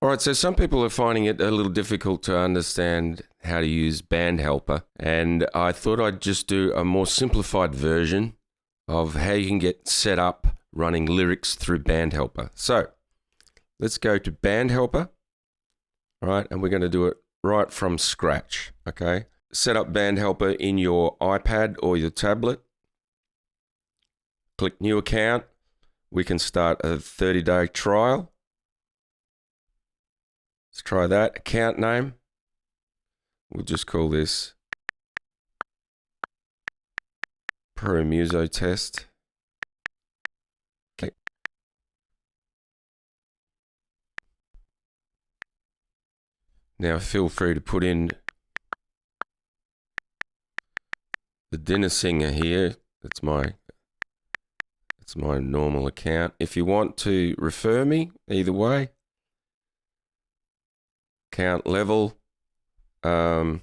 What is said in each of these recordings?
All right, so some people are finding it a little difficult to understand how to use BandHelper, and I thought I'd just do a more simplified version of how you can get set up running lyrics through BandHelper. So let's go to BandHelper, all right, and we're going to do it right from scratch, okay? Set up BandHelper in your iPad or your tablet. Click New Account. We can start a 30-day trial. Let's try that. Account name. We'll just call this Pro Muso Test. Okay. Now feel free to put in the dinner singer here. That's my normal account. If you want to refer me, either way. Account level. You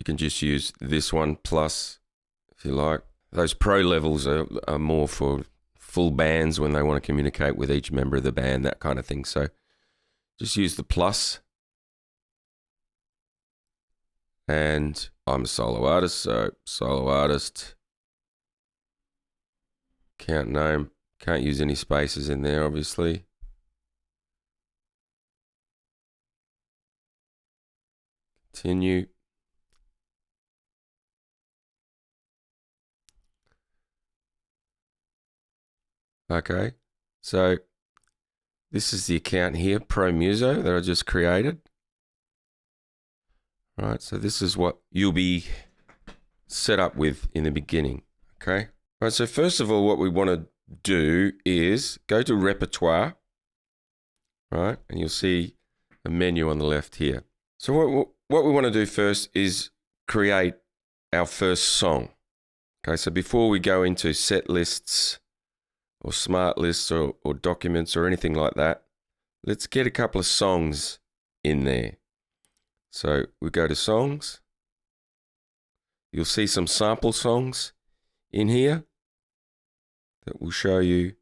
can just use this one plus, if you like. Those pro levels are more for full bands when they want to communicate with each member of the band, that kind of thing. So just use the plus. And I'm a solo artist, so solo artist. Account name. Can't use any spaces in there, obviously. Continue. Okay, so this is the account here, Pro Muso, that I just created. All right, so this is what you'll be set up with in the beginning, okay? All right, so first of all, what we want to do is go to Repertoire, right? And you'll see a menu on the left here. So what we want to do first is create our first song. Okay, so before we go into set lists or smart lists or documents or anything like that, let's get a couple of songs in there. So we go to songs. You'll see some sample songs in here that will show you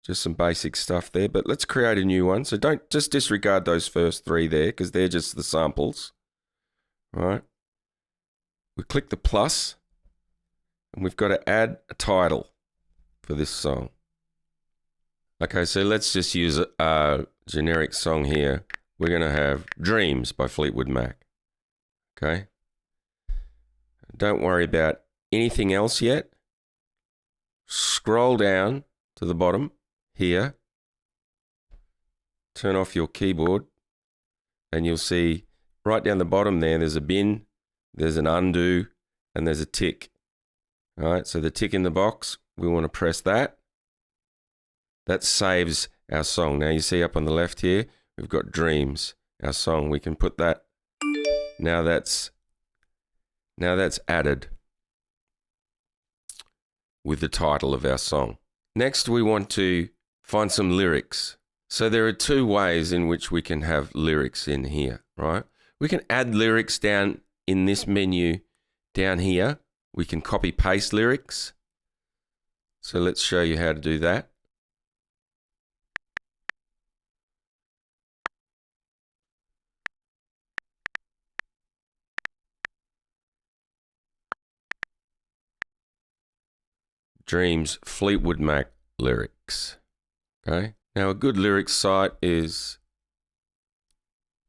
just some basic stuff there, but let's create a new one. So don't just disregard those first three there because they're just the samples. All right. We click the plus and we've got to add a title for this song. Okay, so let's just use a generic song here. We're going to have Dreams by Fleetwood Mac. Okay. Don't worry about anything else yet. Scroll down to the bottom here. Turn off your keyboard and you'll see right down the bottom there's a bin, there's an undo, and there's a tick. All right, so the tick in the box, we want to press that. That saves our song. Now you see up on the left here, we've got Dreams, our song. We can put that. Now that's added with the title of our song. Next, we want to find some lyrics. So there are two ways in which we can have lyrics in here, right? We can add lyrics down in this menu down here. We can copy paste lyrics. So let's show you how to do that. Dreams Fleetwood Mac lyrics. Okay. Now a good lyrics site is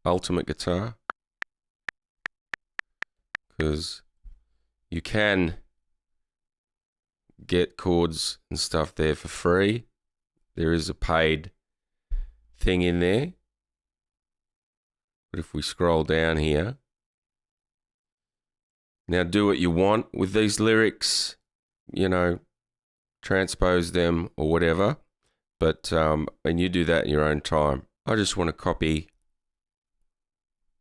Ultimate Guitar, because you can get chords and stuff there for free. There is a paid thing in there. But if we scroll down here, now do what you want with these lyrics, you know, transpose them or whatever, but and you do that in your own time. I just want to copy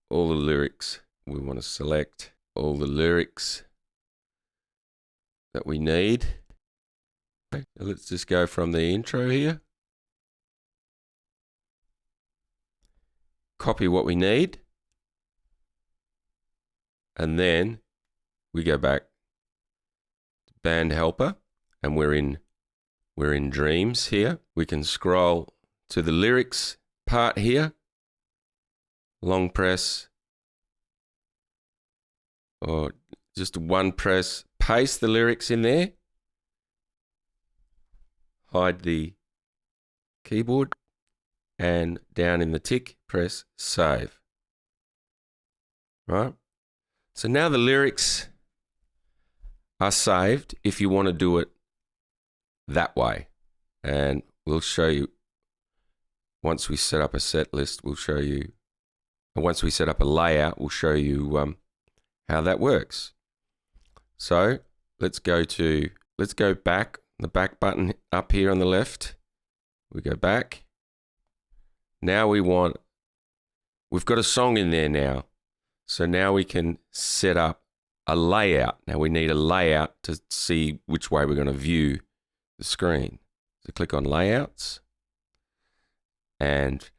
all the lyrics. We want to select all the lyrics that we need. Okay, let's just go from the intro here. Copy what we need, and then we go back to BandHelper. And we're in Dreams here. We can scroll to the lyrics part here, long press, or just one press, paste the lyrics in there, hide the keyboard, and down in the tick, press save. Right? So now the lyrics are saved if you want to do it that way. And we'll show you, once we set up a set list, we'll show you, and once we set up a layout, we'll show you how that works. So let's go back, the back button up here on the left. We go back. Now we've got a song in there now. So now we can set up a layout. Now we need a layout to see which way we're going to view the screen. So click on layouts. And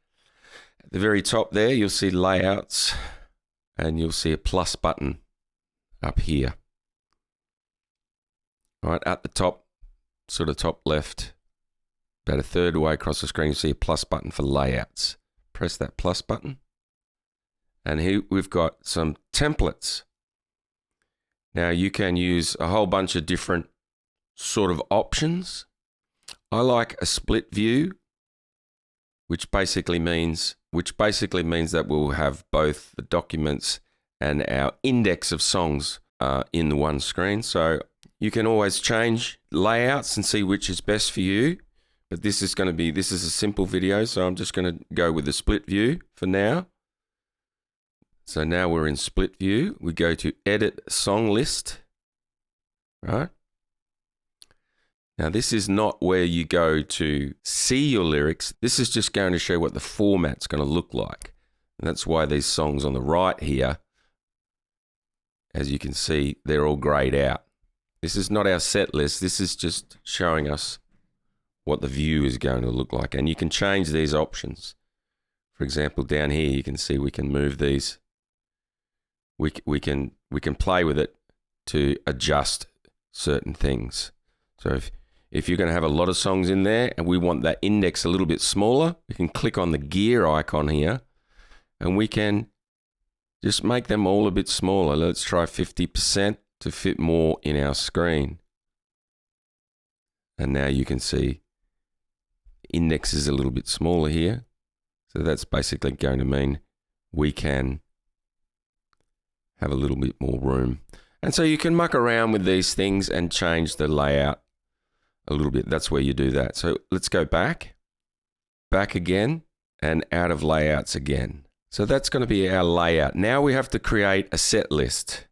at the very top there, you'll see layouts, and you'll see a plus button up here. Right at the top, sort of top left, about a third way across the screen, you see a plus button for layouts. Press that plus button. And here we've got some templates. Now you can use a whole bunch of different sort of options. I like a split view, which basically means that we'll have both the documents and our index of songs in the one screen. So you can always change layouts and see which is best for you. But this is a simple video, so I'm just going to go with the split view for now. So now we're in split view. We go to edit song list, right? Now this is not where you go to see your lyrics. This is just going to show what the format's going to look like. And that's why these songs on the right here, as you can see, they're all grayed out. This is not our set list. This is just showing us what the view is going to look like. And you can change these options. For example, down here, you can see we can move these. We can play with it to adjust certain things. So if you're going to have a lot of songs in there and we want that index a little bit smaller, we can click on the gear icon here and we can just make them all a bit smaller. Let's try 50% to fit more in our screen. And now you can see index is a little bit smaller here. So that's basically going to mean we can have a little bit more room. And so you can muck around with these things and change the layout a little bit. That's where you do that. So let's go back again, and out of layouts again. So that's going to be our layout. Now we have to create a set list.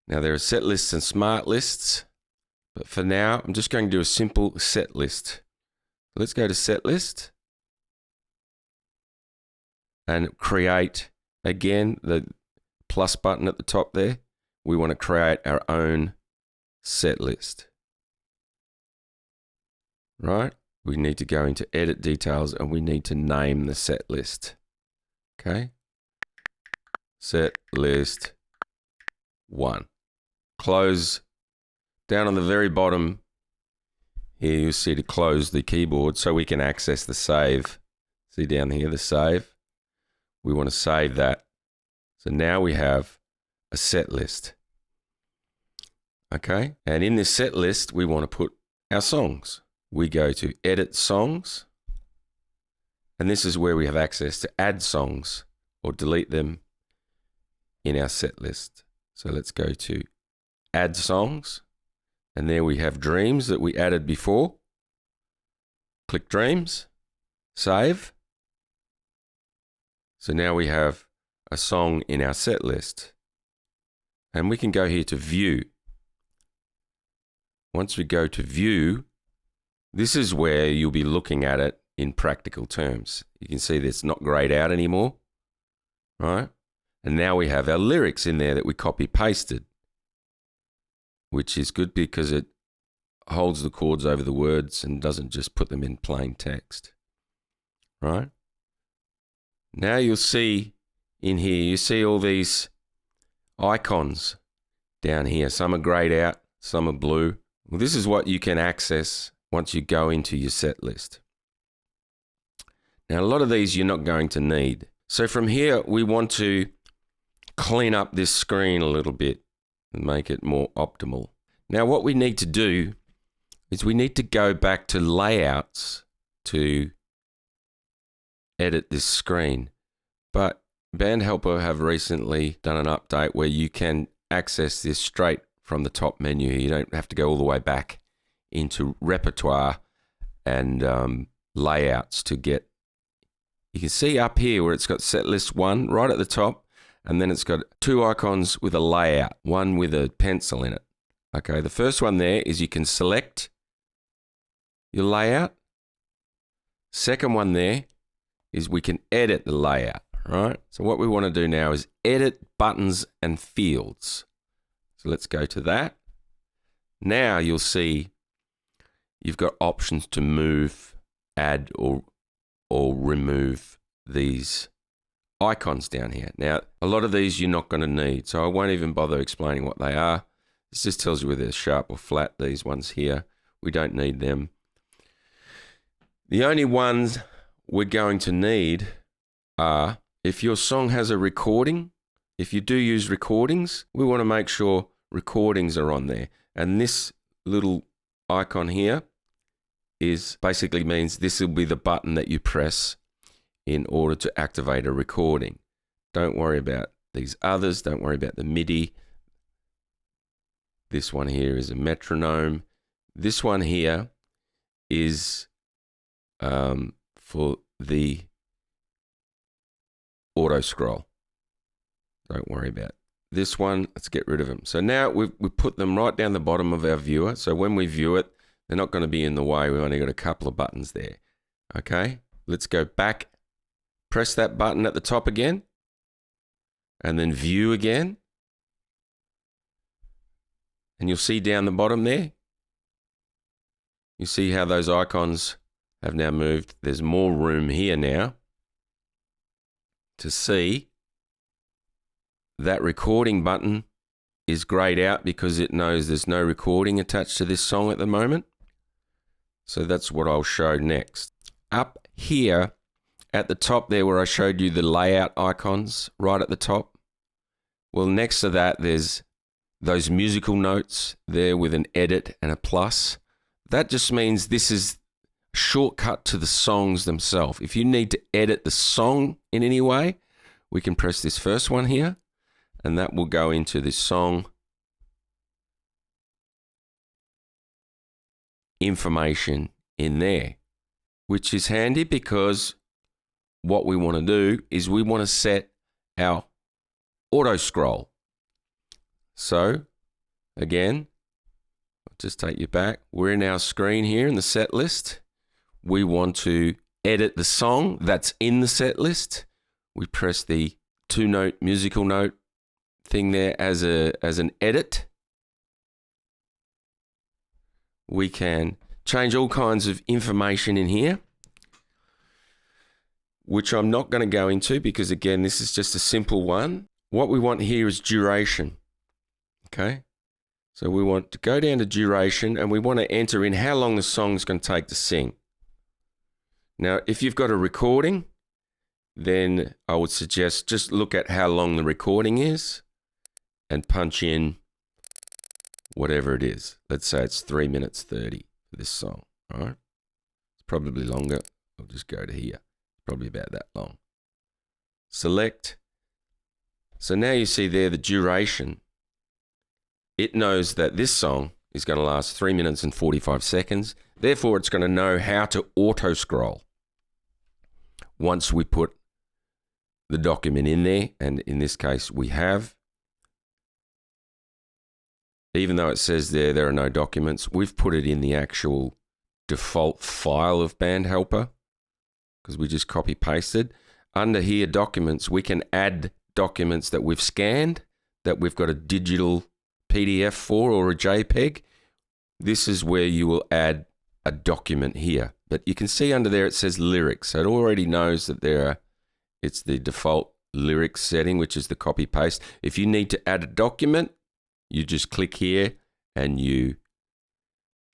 Now there are set lists and smart lists, but for now I'm just going to do a simple set list. Let's go to set list and create, again, the plus button at the top there. We want to create our own set list. Right? We need to go into edit details and we need to name the set list. Okay? Set list 1. Close. Down on the very bottom here, you'll see to close the keyboard so we can access the save. See down here, the save. We want to save that. So now we have a set list. Okay? And in this set list, we want to put our songs. We go to edit songs. And this is where we have access to add songs or delete them in our set list. So let's go to add songs. And there we have Dreams that we added before. Click Dreams, save. So now we have a song in our set list. And we can go here to View. Once we go to View, this is where you'll be looking at it in practical terms. You can see that it's not grayed out anymore, right? And now we have our lyrics in there that we copy pasted, which is good because it holds the chords over the words and doesn't just put them in plain text, right? Now you'll see in here, you see all these icons down here. Some are grayed out, some are blue. Well, this is what you can access once you go into your set list. Now, a lot of these you're not going to need. So from here, we want to clean up this screen a little bit and make it more optimal. Now, what we need to do is we need to go back to layouts to edit this screen. But BandHelper have recently done an update where you can access this straight from the top menu. You don't have to go all the way back into repertoire and layouts to get. You can see up here where it's got Setlist 1 right at the top, and then it's got two icons with a layout, one with a pencil in it. Okay, the first one there is you can select your layout. Second one there is we can edit the layout, right? So what we want to do now is edit buttons and fields. So let's go to that. Now you'll see you've got options to move, add, or remove these icons down here. Now, a lot of these you're not going to need, so I won't even bother explaining what they are. This just tells you whether they're sharp or flat. These ones here, we don't need them. The only ones we're going to need are if your song has a recording. If you do use recordings, we want to make sure recordings are on there. And this little icon here is basically means this will be the button that you press in order to activate a recording. Don't worry about these others. Don't worry about the MIDI. This one here is a metronome. This one here is for the Autoscroll. Don't worry about this one. Let's get rid of them. So now we put them right down the bottom of our viewer. So when we view it, they're not going to be in the way. We've only got a couple of buttons there. Okay, let's go back. Press that button at the top again. And then view again. And you'll see down the bottom there. You see how those icons have now moved. There's more room here now to see that recording button is grayed out because it knows there's no recording attached to this song at the moment. So that's what I'll show next. Up here at the top there where I showed you the layout icons right at the top. Well, next to that, there's those musical notes there with an edit and a plus. That just means this is a shortcut to the songs themselves. If you need to edit the song in any way, we can press this first one here, and that will go into this song information in there, which is handy because what we want to do is we want to set our auto scroll. So again, I'll just take you back. We're in our screen here in the set list. We want to edit the song that's in the set list. We press the 2-note musical note thing there as an edit. We can change all kinds of information in here, which I'm not going to go into because, again, this is just a simple one. What we want here is duration. Okay, so we want to go down to duration and we want to enter in how long the song's going to take to sing. Now, if you've got a recording, then I would suggest just look at how long the recording is and punch in whatever it is. Let's say it's 3 minutes 30 for this song, all right? It's probably longer. I'll just go to here. Probably about that long. Select. So now you see there the duration. It knows that this song is going to last 3 minutes and 45 seconds. Therefore, it's going to know how to auto scroll once we put the document in there. And in this case, we have. Even though it says there are no documents, we've put it in the actual default file of BandHelper because we just copy pasted. Under here, documents, we can add documents that we've scanned, that we've got a digital PDF for or a JPEG. This is where you will add a document here. But you can see under there it says lyrics. So it already knows that it's the default lyrics setting, which is the copy paste. If you need to add a document, you just click here and you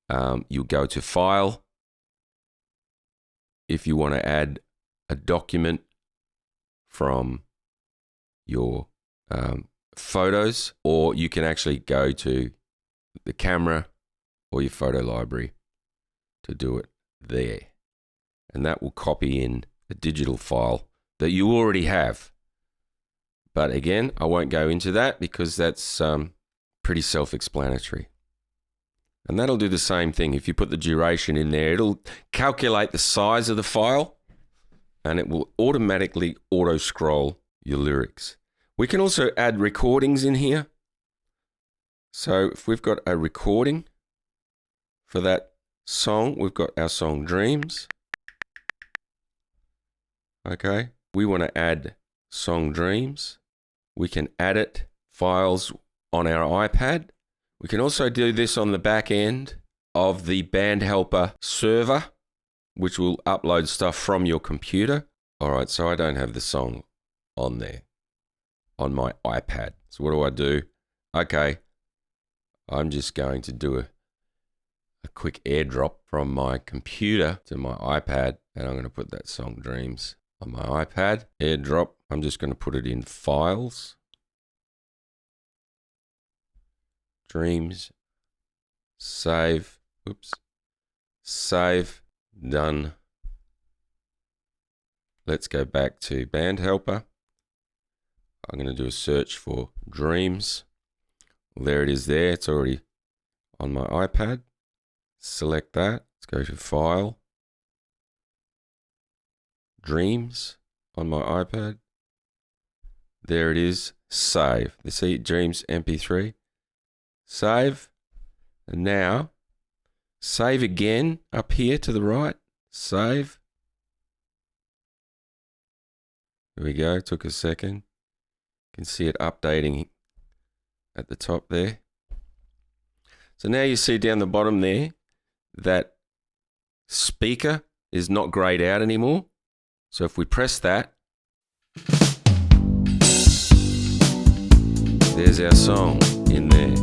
go to File. If you want to add a document from your photos, or you can actually go to the camera or your photo library to do it there. And that will copy in a digital file that you already have. But again, I won't go into that because that's pretty self-explanatory. And that'll do the same thing. If you put the duration in there, it'll calculate the size of the file and it will automatically auto-scroll your lyrics. We can also add recordings in here. So if we've got a recording for that song, we've got our song Dreams. Okay, we want to add song Dreams. We can add it, files on our iPad. We can also do this on the back end of the BandHelper server, which will upload stuff from your computer. All right, so I don't have the song on there on my iPad. So what do? Okay, I'm just going to do a quick airdrop from my computer to my iPad, and I'm going to put that song Dreams on my iPad. Airdrop, I'm just going to put it in Files, Dreams, Save, Save, Done. Let's go back to BandHelper. I'm going to do a search for Dreams. There it is there. It's already on my iPad. Select that. Let's go to File. Dreams on my iPad. There it is. Save. You see Dreams MP3. Save. And now save again up here to the right. Save. There we go. Took a second. You can see it updating at the top there. So now you see down the bottom there that speaker is not grayed out anymore. So if we press that, there's our song in there.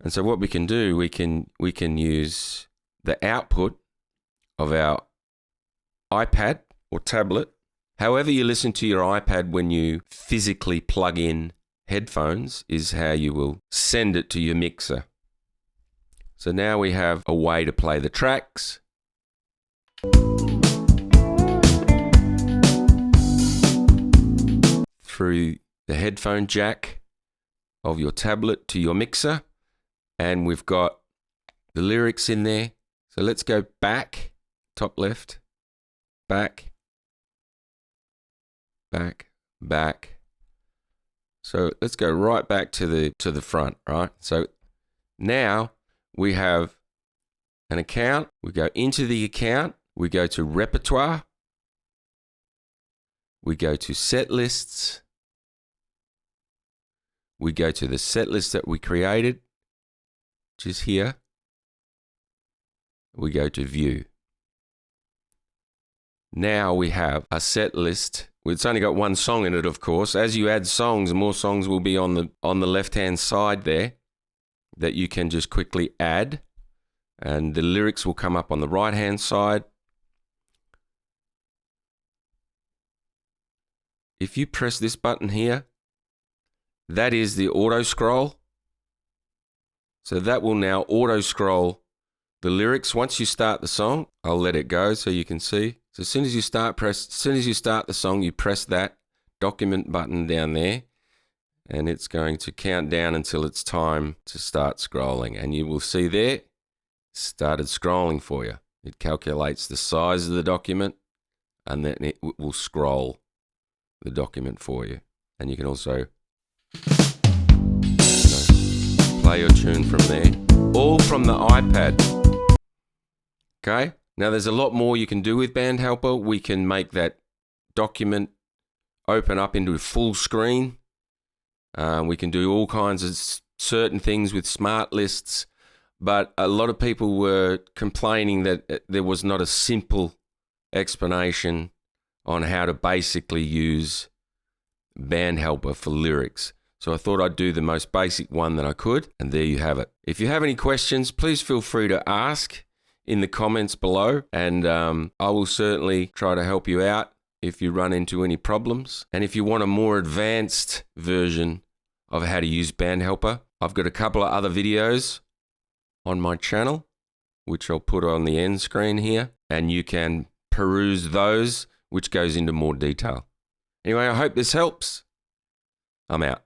And so what we can do, we can use the output of our iPad or tablet. However you listen to your iPad when you physically plug in headphones is how you will send it to your mixer. So now we have a way to play the tracks. Through the headphone jack of your tablet to your mixer. And we've got the lyrics in there. So let's go back, top left, back, back, back. So let's go right back to the front, right? So now we have an account. We go into the account. We go to repertoire. We go to set lists. We go to the set list that we created, which is here. We go to view. Now we have a set list. It's only got one song in it, of course. As you add songs, more songs will be on the left-hand side there that you can just quickly add. And the lyrics will come up on the right-hand side. If you press this button here, that is the auto scroll. So that will now auto scroll the lyrics. Once you start the song, I'll let it go so you can see. So as soon as you start the song, you press that document button down there, and it's going to count down until it's time to start scrolling. And you will see there, started scrolling for you. It calculates the size of the document, and then it will scroll the document for you. And you can also play your tune from there, all from the iPad. Okay, now there's a lot more you can do with BandHelper. We can make that document open up into full screen. We can do all kinds of certain things with smart lists, but a lot of people were complaining that there was not a simple explanation on how to basically use BandHelper for lyrics. So I thought I'd do the most basic one that I could, and there you have it. If you have any questions, please feel free to ask. in the comments below, and I will certainly try to help you out if you run into any problems. And if you want a more advanced version of how to use BandHelper, I've got a couple of other videos on my channel, which I'll put on the end screen here, and you can peruse those, which goes into more detail. Anyway, I hope this helps. I'm out.